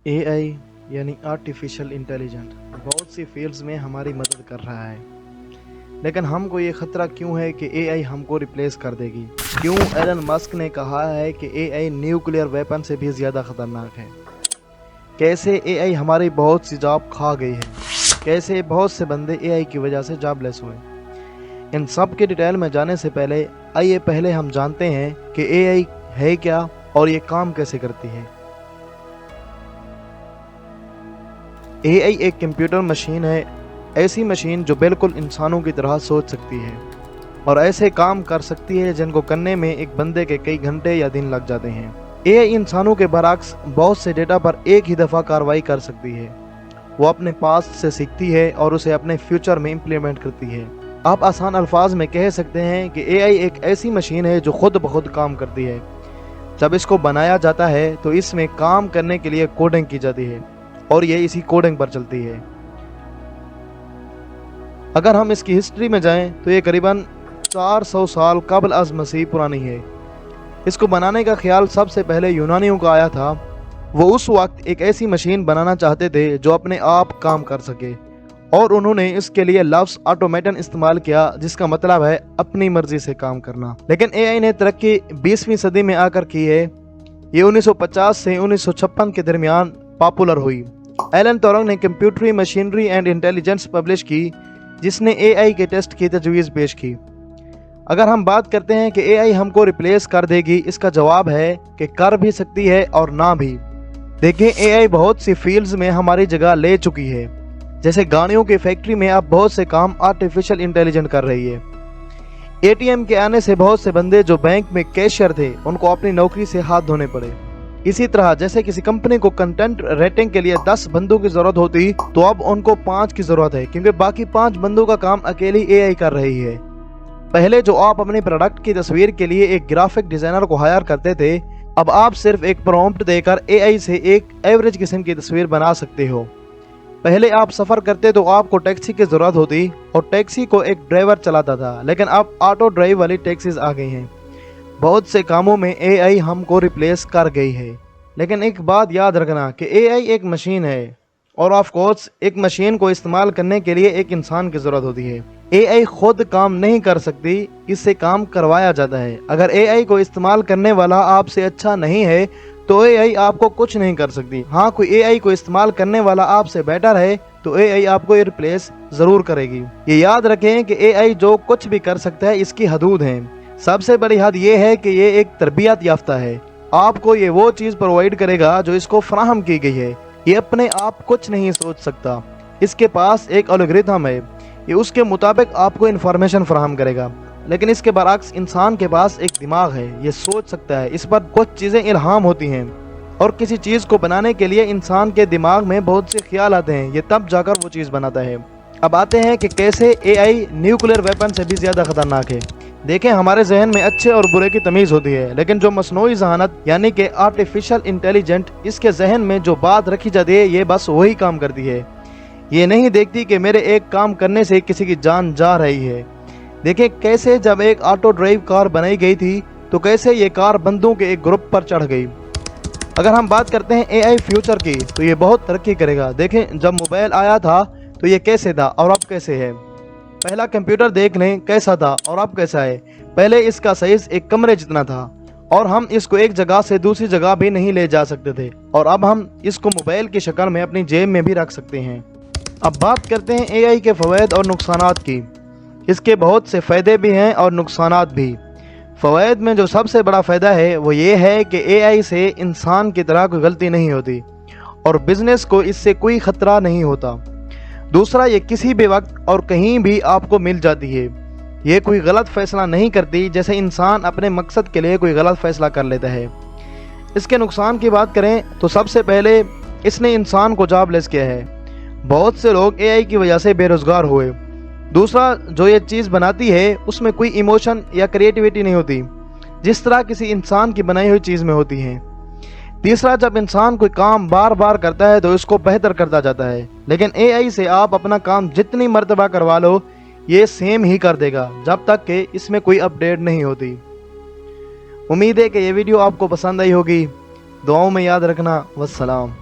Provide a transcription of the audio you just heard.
AI यानी artificial intelligent बहुत सी fields में हमारी मदद कर रहा है, लेकिन हमको ये खतरा क्यों है कि एआई हमको रिप्लेस कर देगी? क्यों एलन मस्क ने कहा है कि एआई न्यूक्लियर वेपन से भी ज़्यादा खतरनाक है? कैसे एआई हमारी बहुत सी जॉब खा गई है? कैसे बहुत से बंदे एआई की वजह से जॉबलेस हुए? इन सब के डिटेल में जाने से पहले आइए पहले हम जानते हैं कि एआई है क्या और ये काम कैसे करती है। एआई एक कंप्यूटर मशीन है, ऐसी मशीन जो बिल्कुल इंसानों की तरह सोच सकती है और ऐसे काम कर सकती है जिनको करने में एक बंदे के कई घंटे या दिन लग जाते हैं। एआई इंसानों के बरक्स बहुत से डेटा पर एक ही दफ़ा कार्रवाई कर सकती है। वो अपने पास्ट से सीखती है और उसे अपने फ्यूचर में इम्प्लीमेंट करती है। आप आसान अल्फाज में कह सकते हैं कि एआई एक ऐसी मशीन है जो खुद ब खुद काम करती है। जब इसको बनाया जाता है तो इसमें काम करने के लिए कोडिंग की जाती है और ये इसी कोडिंग पर चलती है। अगर हम इसकी हिस्ट्री में जाएं तो ये करीबन 400 साल कबल अज़ मसीह पुरानी है। इसको बनाने का ख्याल सबसे पहले यूनानियों का आया था। वो उस वक्त एक ऐसी मशीन बनाना चाहते थे जो अपने आप काम कर सके और उन्होंने इसके लिए लफ्ज़ ऑटोमेटन इस्तेमाल किया, जिसका मतलब है अपनी मर्जी से काम करना। लेकिन एआई ने तरक्की 20वीं सदी में आकर की है। ये 1950 से 1956 के दरमियान पॉपुलर हुई। एलन टोरंग ने कंप्यूटरी मशीनरी एंड इंटेलिजेंस पब्लिश की, जिसने एआई के टेस्ट की तजवीज़ पेश की। अगर हम बात करते हैं कि एआई हमको रिप्लेस कर देगी, इसका जवाब है कि कर भी सकती है और ना भी। देखें, एआई बहुत सी फील्ड्स में हमारी जगह ले चुकी है। जैसे गाड़ियों की फैक्ट्री में अब बहुत से काम आर्टिफिशियल इंटेलिजेंट कर रही है। एटीएम के आने से बहुत से बंदे जो बैंक में कैशियर थे, उनको अपनी नौकरी से हाथ धोने पड़े। इसी तरह जैसे किसी कंपनी को कंटेंट रेटिंग के लिए 10 बंदों की जरूरत होती, तो अब उनको 5 की जरूरत है, क्योंकि बाकी 5 बंदों का काम अकेली एआई कर रही है। पहले जो आप अपने प्रोडक्ट की तस्वीर के लिए एक ग्राफिक डिजाइनर को हायर करते थे, अब आप सिर्फ एक प्रॉम्प्ट देकर एआई से एक एवरेज किस्म की तस्वीर बना सकते हो। पहले आप सफ़र करते तो आपको टैक्सी की ज़रूरत होती और टैक्सी को एक ड्राइवर चलाता था, लेकिन अब ऑटो ड्राइव वाली टैक्सीज आ गई हैं। बहुत से कामों में एआई हमको रिप्लेस कर गई है। लेकिन एक बात याद रखना कि एआई एक मशीन है और ऑफ कोर्स एक मशीन को इस्तेमाल करने के लिए एक इंसान की ज़रूरत होती है। एआई खुद काम नहीं कर सकती, इससे काम करवाया जाता है। अगर एआई को इस्तेमाल करने वाला आपसे अच्छा नहीं है तो एआई आपको कुछ नहीं कर सकती। हाँ, कोई एआई को इस्तेमाल करने वाला आपसे बेटर है तो एआई आपको रिप्लेस ज़रूर करेगी। ये याद रखें कि एआई जो कुछ भी कर सकता है, इसकी हदूद हैं। सबसे बड़ी हद ये है कि ये एक तरबियत याफ्ता है। आपको ये वो चीज़ प्रोवाइड करेगा जो इसको फराहम की गई है। ये अपने आप कुछ नहीं सोच सकता। इसके पास एक एल्गोरिथम है, ये उसके मुताबिक आपको इन्फॉर्मेशन फराहम करेगा। लेकिन इसके बरक्स इंसान के पास एक दिमाग है, ये सोच सकता है। इस पर कुछ चीज़ें इल्हाम होती हैं और किसी चीज़ को बनाने के लिए इंसान के दिमाग में बहुत से ख्याल आते हैं, ये तब जाकर वो चीज़ बनाता है। अब आते हैं कि कैसे एआई न्यूक्लियर वेपन से भी ज़्यादा खतरनाक है। देखें, हमारे जहन में अच्छे और बुरे की तमीज़ होती है, लेकिन जो मसनूई ज़हानत यानी कि आर्टिफिशियल इंटेलिजेंट, इसके जहन में जो बात रखी जाती है, ये बस वही काम करती है। ये नहीं देखती कि मेरे एक काम करने से किसी की जान जा रही है। देखें कैसे जब एक ऑटो ड्राइव कार बनाई गई थी तो कैसे ये कार बंदों के एक ग्रुप पर चढ़ गई। अगर हम बात करते हैं एआई फ्यूचर की, तो ये बहुत तरक्की करेगा। देखें, जब मोबाइल आया था तो ये कैसे था और अब कैसे है। पहला कंप्यूटर देख लें कैसा था और अब कैसा है। पहले इसका साइज एक कमरे जितना था और हम इसको एक जगह से दूसरी जगह भी नहीं ले जा सकते थे, और अब हम इसको मोबाइल की शक्ल में अपनी जेब में भी रख सकते हैं। अब बात करते हैं एआई के फ़वाइद और नुकसानात की। इसके बहुत से फ़ायदे भी हैं और नुकसानात भी। फ़वाइद में जो सबसे बड़ा फ़ायदा है वो ये है कि एआई से इंसान की तरह कोई गलती नहीं होती और बिज़नेस को इससे कोई ख़तरा नहीं होता। दूसरा, ये किसी भी वक्त और कहीं भी आपको मिल जाती है। ये कोई गलत फ़ैसला नहीं करती, जैसे इंसान अपने मकसद के लिए कोई गलत फ़ैसला कर लेता है। इसके नुकसान की बात करें तो सबसे पहले इसने इंसान को जॉबलेस किया है। बहुत से लोग एआई की वजह से बेरोज़गार हुए। दूसरा, जो ये चीज़ बनाती है उसमें कोई इमोशन या क्रिएटिविटी नहीं होती, जिस तरह किसी इंसान की बनाई हुई चीज़ में होती है। तीसरा, जब इंसान कोई काम बार बार करता है तो इसको बेहतर करता जाता है, लेकिन एआई से आप अपना काम जितनी मर्तबा करवा लो, ये सेम ही कर देगा जब तक कि इसमें कोई अपडेट नहीं होती। उम्मीद है कि ये वीडियो आपको पसंद आई होगी। दुआओं में याद रखना। वस्सलाम।